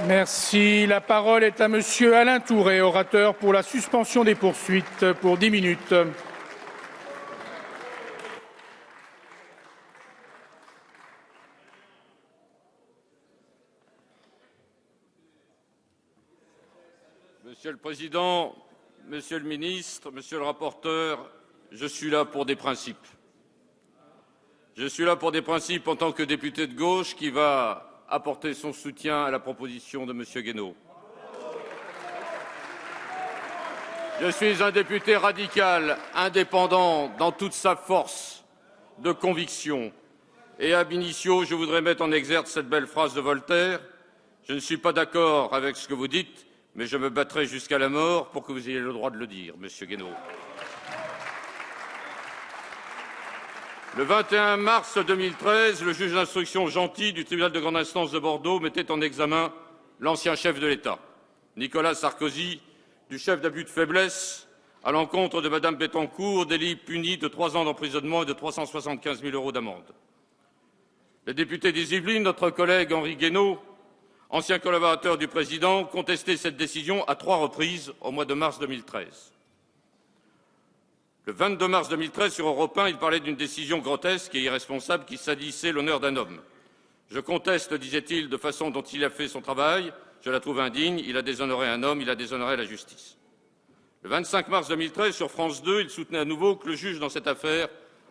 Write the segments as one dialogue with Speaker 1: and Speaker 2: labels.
Speaker 1: Merci. La parole est à Monsieur Alain Tourret, orateur pour la suspension des poursuites pour 10 minutes.
Speaker 2: Monsieur le Président, Monsieur le Ministre, Monsieur le rapporteur, je suis là pour des principes. Je suis là pour des principes en tant que député de gauche qui va apporter son soutien à la proposition de M. Guénaud. Je suis un député radical, indépendant dans toute sa force de conviction. Et ab initio, je voudrais mettre en exergue cette belle phrase de Voltaire. Je ne suis pas d'accord avec ce que vous dites, mais je me battrai jusqu'à la mort pour que vous ayez le droit de le dire, Monsieur Guénaud. Le 21 mars 2013, le juge d'instruction Gentil du tribunal de grande instance de Bordeaux mettait en examen l'ancien chef de l'État, Nicolas Sarkozy, du chef d'abus de faiblesse à l'encontre de Madame Bettencourt, délit puni de 3 ans d'emprisonnement et de 375 000 € d'amende. Le député des Yvelines, notre collègue Henri Guénaud, ancien collaborateur du président, contestait cette décision à 3 reprises au mois de mars 2013. Le 22 mars 2013, sur Europe 1, il parlait d'une décision grotesque et irresponsable qui salissait l'honneur d'un homme. Je conteste, disait-il, de façon dont il a fait son travail. Je la trouve indigne. Il a déshonoré un homme, il a déshonoré la justice. Le 25 mars 2013, sur France 2, il soutenait à nouveau que le juge dans cette affaire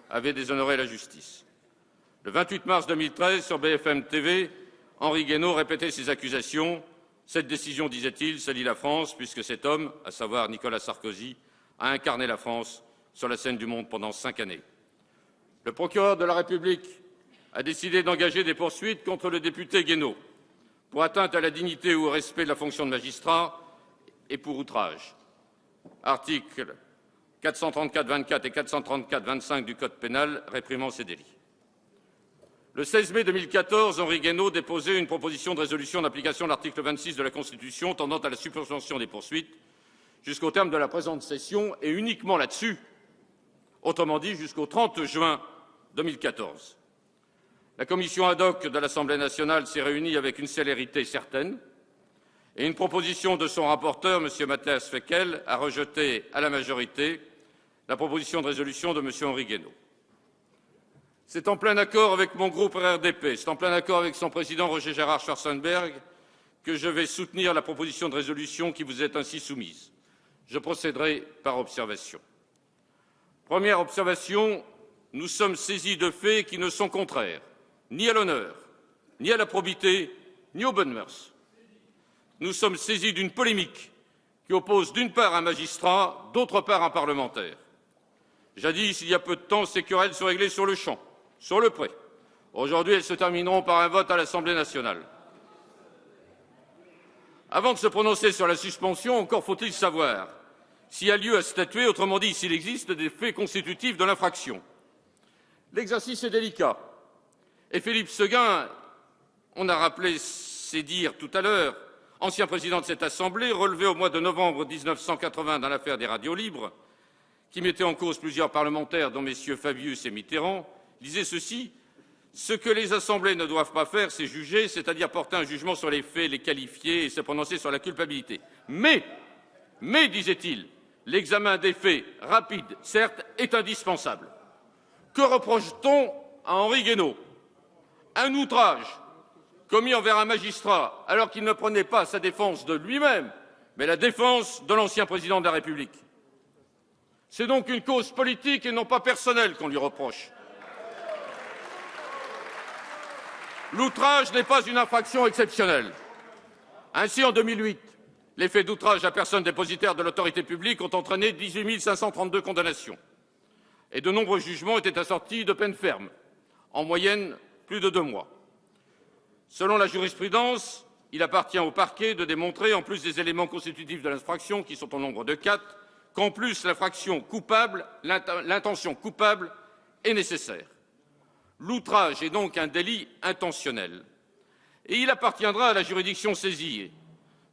Speaker 2: avait déshonoré la justice. Le 28 mars 2013, sur BFM TV, Henri Guénaud répétait ses accusations. Cette décision, disait-il, salit la France, puisque cet homme, à savoir Nicolas Sarkozy, a incarné la France sur la scène du monde pendant 5 années. Le procureur de la République a décidé d'engager des poursuites contre le député Guénaud pour atteinte à la dignité ou au respect de la fonction de magistrat et pour outrage. Articles 434-24 et 434-25 du Code pénal réprimant ces délits. Le 16 mai 2014, Henri Guénaud déposait une proposition de résolution d'application de l'article 26 de la Constitution tendant à la suspension des poursuites jusqu'au terme de la présente session et uniquement là-dessus, autrement dit jusqu'au 30 juin 2014. La commission ad hoc de l'Assemblée nationale s'est réunie avec une célérité certaine et une proposition de son rapporteur, M. Matthias Fekl, a rejeté à la majorité la proposition de résolution de M. Henri Guénaud. C'est en plein accord avec mon groupe RRDP, c'est en plein accord avec son président Roger Gérard Schwarzenberg que je vais soutenir la proposition de résolution qui vous est ainsi soumise. Je procéderai par observation. Première observation, nous sommes saisis de faits qui ne sont contraires ni à l'honneur, ni à la probité, ni aux bonnes mœurs. Nous sommes saisis d'une polémique qui oppose d'une part un magistrat, d'autre part un parlementaire. Jadis, il y a peu de temps, ces querelles sont réglées sur le champ, sur le pré. Aujourd'hui, elles se termineront par un vote à l'Assemblée nationale. Avant de se prononcer sur la suspension, encore faut-il savoir s'il y a lieu à statuer, autrement dit, s'il existe des faits constitutifs de l'infraction. L'exercice est délicat. Et Philippe Séguin, on a rappelé ses dires tout à l'heure, ancien président de cette Assemblée, relevé au mois de novembre 1980 dans l'affaire des radios libres, qui mettait en cause plusieurs parlementaires, dont messieurs Fabius et Mitterrand, disait ceci: ce que les assemblées ne doivent pas faire, c'est juger, c'est-à-dire porter un jugement sur les faits, les qualifier et se prononcer sur la culpabilité. Mais, disait-il, l'examen des faits, rapide, certes, est indispensable. Que reproche-t-on à Henri Guénaud? Un outrage commis envers un magistrat alors qu'il ne prenait pas sa défense de lui-même, mais la défense de l'ancien président de la République. C'est donc une cause politique et non pas personnelle qu'on lui reproche. L'outrage n'est pas une infraction exceptionnelle. Ainsi, en 2008, les faits d'outrage à personne dépositaire de l'autorité publique ont entraîné 18 532 condamnations. Et de nombreux jugements étaient assortis de peines fermes, en moyenne plus de 2 mois. Selon la jurisprudence, il appartient au parquet de démontrer, en plus des éléments constitutifs de l'infraction, qui sont au nombre de 4, qu'en plus l'infraction coupable, l'intention coupable est nécessaire. L'outrage est donc un délit intentionnel. Et il appartiendra à la juridiction saisie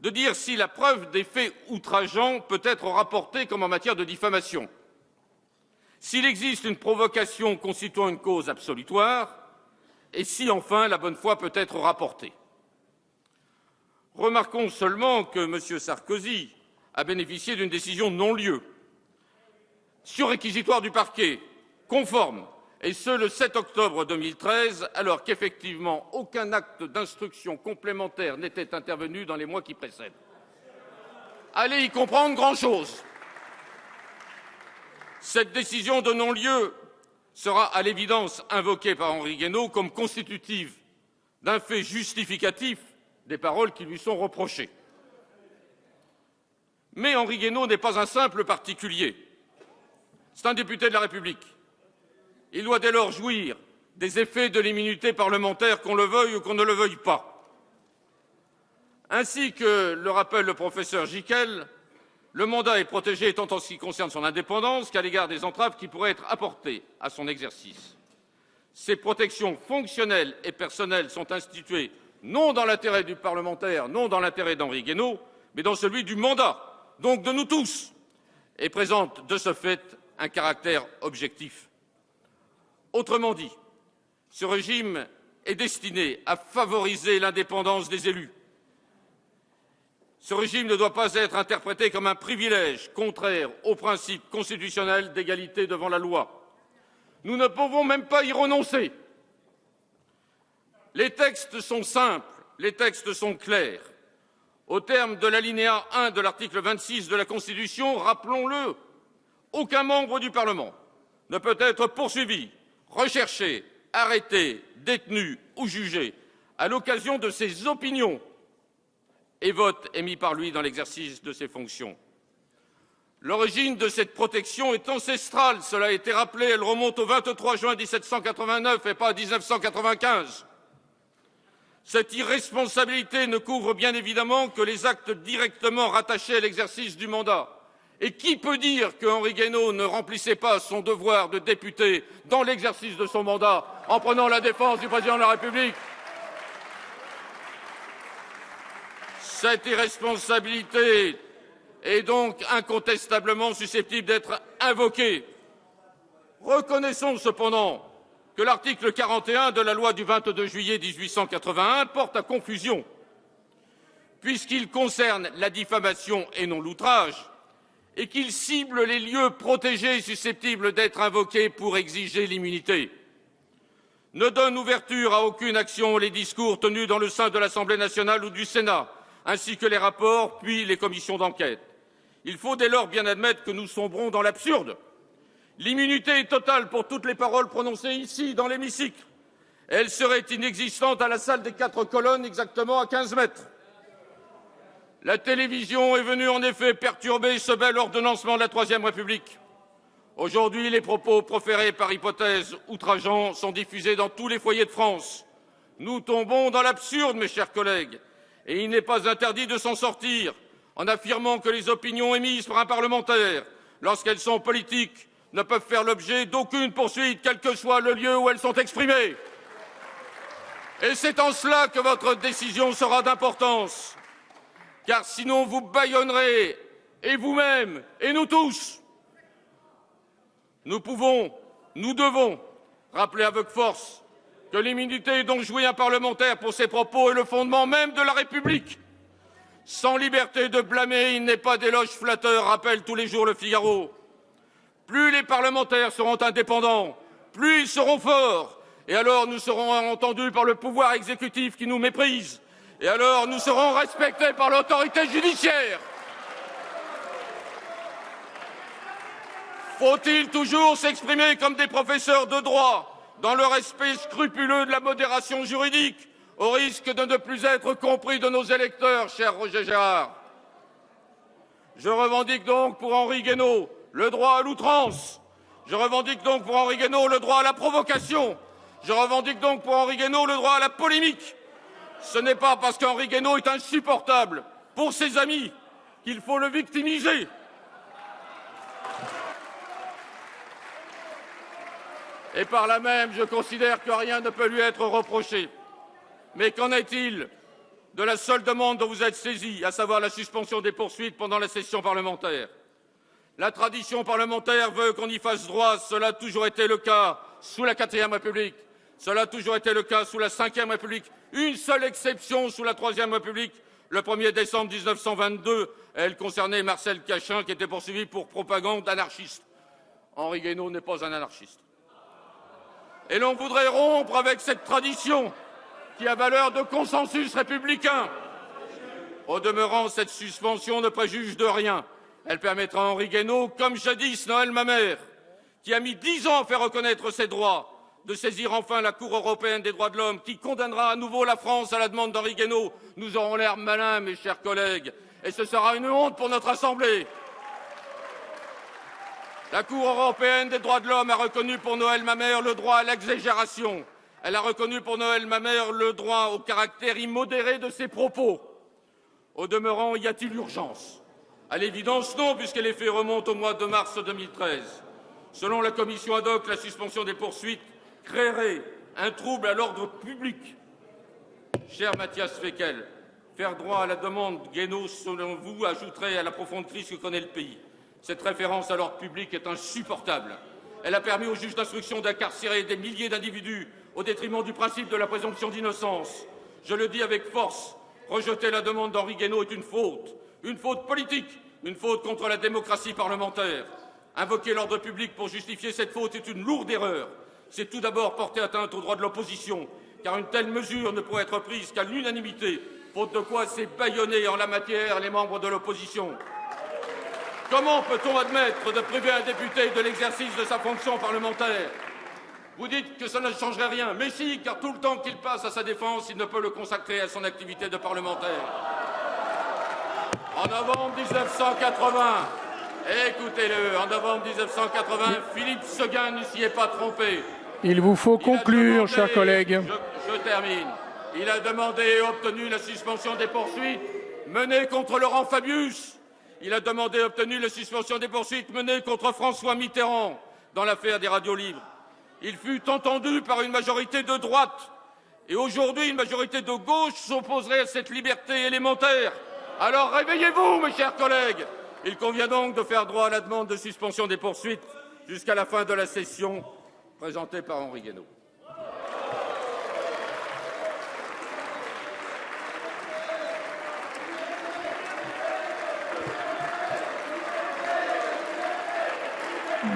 Speaker 2: de dire si la preuve des faits outrageants peut être rapportée comme en matière de diffamation. S'il existe une provocation constituant une cause absolutoire, et si, enfin, la bonne foi peut être rapportée. Remarquons seulement que M. Sarkozy a bénéficié d'une décision de non-lieu, surréquisitoire du parquet, conforme, et ce le 7 octobre 2013, alors qu'effectivement aucun acte d'instruction complémentaire n'était intervenu dans les mois qui précèdent. Allez y comprendre grand-chose. Cette décision de non-lieu sera à l'évidence invoquée par Henri Guénaud comme constitutive d'un fait justificatif des paroles qui lui sont reprochées. Mais Henri Guénaud n'est pas un simple particulier. C'est un député de la République. Il doit dès lors jouir des effets de l'immunité parlementaire, qu'on le veuille ou qu'on ne le veuille pas. Ainsi que le rappelle le professeur Gicquel, le mandat est protégé tant en ce qui concerne son indépendance qu'à l'égard des entraves qui pourraient être apportées à son exercice. Ces protections fonctionnelles et personnelles sont instituées non dans l'intérêt du parlementaire, non dans l'intérêt d'Henri Guénaud, mais dans celui du mandat, donc de nous tous, et présentent de ce fait un caractère objectif. Autrement dit, ce régime est destiné à favoriser l'indépendance des élus. Ce régime ne doit pas être interprété comme un privilège contraire au principe constitutionnel d'égalité devant la loi. Nous ne pouvons même pas y renoncer. Les textes sont simples, les textes sont clairs. Au terme de l'alinéa 1 de l'article 26 de la Constitution, rappelons-le, aucun membre du Parlement ne peut être poursuivi, recherché, arrêté, détenu ou jugé à l'occasion de ses opinions et votes émis par lui dans l'exercice de ses fonctions. L'origine de cette protection est ancestrale, cela a été rappelé, elle remonte au 23 juin 1789 et pas à 1995. Cette irresponsabilité ne couvre bien évidemment que les actes directement rattachés à l'exercice du mandat. Et qui peut dire que Henri Guénaud ne remplissait pas son devoir de député dans l'exercice de son mandat en prenant la défense du président de la République? Cette irresponsabilité est donc incontestablement susceptible d'être invoquée. Reconnaissons cependant que l'article 41 de la loi du 22 juillet 1881 porte à confusion, puisqu'il concerne la diffamation et non l'outrage, et qu'il cible les lieux protégés susceptibles d'être invoqués pour exiger l'immunité. Ne donne ouverture à aucune action les discours tenus dans le sein de l'Assemblée nationale ou du Sénat, ainsi que les rapports, puis les commissions d'enquête. Il faut dès lors bien admettre que nous sombrons dans l'absurde. L'immunité est totale pour toutes les paroles prononcées ici, dans l'hémicycle. Elle serait inexistante à la salle des 4 colonnes, exactement à 15 mètres. La télévision est venue en effet perturber ce bel ordonnancement de la Troisième République. Aujourd'hui, les propos proférés par hypothèse outrageants sont diffusés dans tous les foyers de France. Nous tombons dans l'absurde, mes chers collègues, et il n'est pas interdit de s'en sortir en affirmant que les opinions émises par un parlementaire, lorsqu'elles sont politiques, ne peuvent faire l'objet d'aucune poursuite, quel que soit le lieu où elles sont exprimées. Et c'est en cela que votre décision sera d'importance, car sinon vous bâillonnerez, et vous-même, et nous tous. Nous pouvons, nous devons rappeler avec force que l'immunité dont jouit un parlementaire pour ses propos est le fondement même de la République. Sans liberté de blâmer, il n'est pas d'éloge flatteur, rappelle tous les jours Le Figaro. Plus les parlementaires seront indépendants, plus ils seront forts, et alors nous serons entendus par le pouvoir exécutif qui nous méprise, et alors nous serons respectés par l'autorité judiciaire. Faut-il toujours s'exprimer comme des professeurs de droit, dans le respect scrupuleux de la modération juridique, au risque de ne plus être compris de nos électeurs, cher Roger Gérard? Je revendique donc pour Henri Guénaud le droit à l'outrance. Je revendique donc pour Henri Guénaud le droit à la provocation. Je revendique donc pour Henri Guénaud le droit à la polémique. Ce n'est pas parce qu'Henri Guénaud est insupportable pour ses amis qu'il faut le victimiser. Et par là même, je considère que rien ne peut lui être reproché. Mais qu'en est-il de la seule demande dont vous êtes saisi, à savoir la suspension des poursuites pendant la session parlementaire? La tradition parlementaire veut qu'on y fasse droit, cela a toujours été le cas sous la 4e République. Cela a toujours été le cas sous la Ve République. Une seule exception sous la Troisième République, le 1er décembre 1922. Elle concernait Marcel Cachin, qui était poursuivi pour propagande anarchiste. Henri Guénaud n'est pas un anarchiste. Et l'on voudrait rompre avec cette tradition qui a valeur de consensus républicain. Au demeurant, cette suspension ne préjuge de rien. Elle permettra à Henri Guénaud, comme jadis Noël Mamère, qui a mis 10 ans à faire reconnaître ses droits, de saisir enfin la Cour européenne des droits de l'homme, qui condamnera à nouveau la France à la demande d'Henri Guénaud. Nous aurons l'air malins, mes chers collègues, et ce sera une honte pour notre Assemblée. La Cour européenne des droits de l'homme a reconnu pour Noël Mamère le droit à l'exagération. Elle a reconnu pour Noël Mamère le droit au caractère immodéré de ses propos. Au demeurant, y a-t-il urgence? À l'évidence, non, puisque les faits remontent au mois de mars 2013. Selon la commission ad hoc, la suspension des poursuites créerait un trouble à l'ordre public. Cher Mathias Fekl, faire droit à la demande Guénaud, selon vous, ajouterait à la profonde crise que connaît le pays. Cette référence à l'ordre public est insupportable. Elle a permis aux juges d'instruction d'incarcérer des milliers d'individus au détriment du principe de la présomption d'innocence. Je le dis avec force, rejeter la demande d'Henri Guénaud est une faute politique, une faute contre la démocratie parlementaire. Invoquer l'ordre public pour justifier cette faute est une lourde erreur. C'est tout d'abord porter atteinte aux droits de l'opposition, car une telle mesure ne pourrait être prise qu'à l'unanimité, faute de quoi c'est bâillonner en la matière les membres de l'opposition. Comment peut-on admettre de priver un député de l'exercice de sa fonction parlementaire? Vous dites que ça ne changerait rien, mais si, car tout le temps qu'il passe à sa défense, il ne peut le consacrer à son activité de parlementaire. En novembre 1980, écoutez-le, en novembre 1980, Philippe Séguin ne s'y est pas trompé.
Speaker 1: Il vous faut conclure, chers collègues.
Speaker 2: Je termine. Il a demandé et obtenu la suspension des poursuites menées contre Laurent Fabius. Il a demandé et obtenu la suspension des poursuites menées contre François Mitterrand dans l'affaire des radios libres. Il fut entendu par une majorité de droite. Et aujourd'hui, une majorité de gauche s'opposerait à cette liberté élémentaire. Alors réveillez-vous, mes chers collègues. Il convient donc de faire droit à la demande de suspension des poursuites jusqu'à la fin de la session présentée par Henri Guénaud.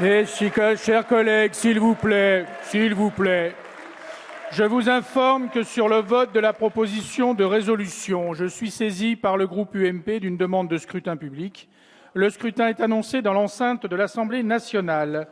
Speaker 1: Mes chers collègues, s'il vous plaît, je vous informe que sur le vote de la proposition de résolution, je suis saisi par le groupe UMP d'une demande de scrutin public. Le scrutin est annoncé dans l'enceinte de l'Assemblée nationale.